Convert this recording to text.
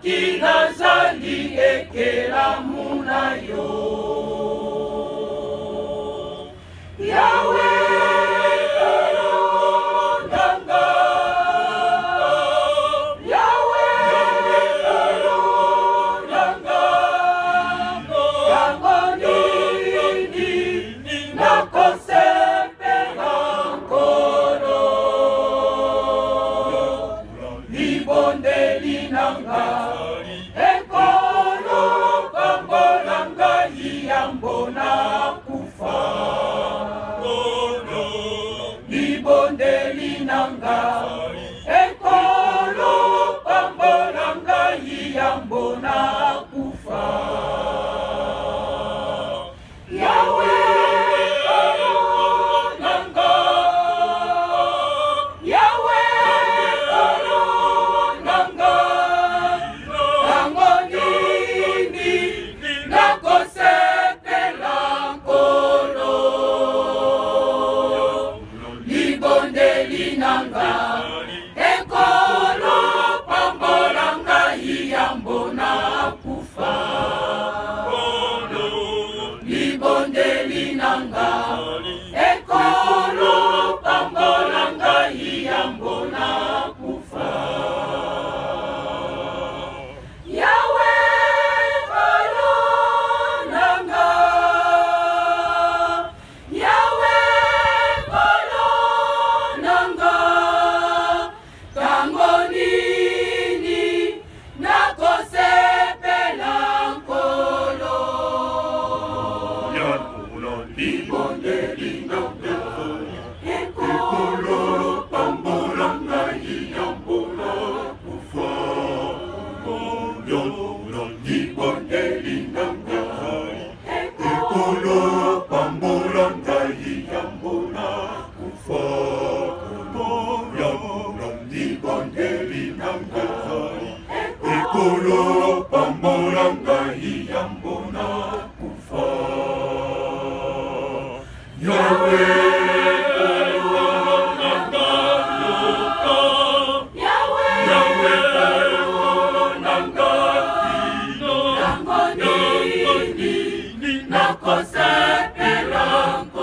soki nazali ekelamu na yo. Yawe kalonanga, Yawe kalonanga, yango nini nakosepela nkolo. Libondeli nanga ekolo pambola ngai yambo nakufa. Libondeli nanga ekolo pambola ngai yambo nakufa. Yawe kalonanga, Yawe kalonanga, yango nini nakosepela nkolo. Libondeli nanga ekolo pambola ngai yambo nakufa. Libondeli nanga ekolo pambola ngai yambo nakufa. Yawe kalonanga, Yawe kalonanga, tango nini nakosepela nkolo. Libondeli nanga ekolo pambola ngai yambo nakufa. Libondeli nanga ekolo pambola ngai yambo nakufa. Libondeli nanga ekolo pambola ngai yambo nakufa. Yawe kalonanga, Yawe kalonanga, yango nini nakosepela nkolo.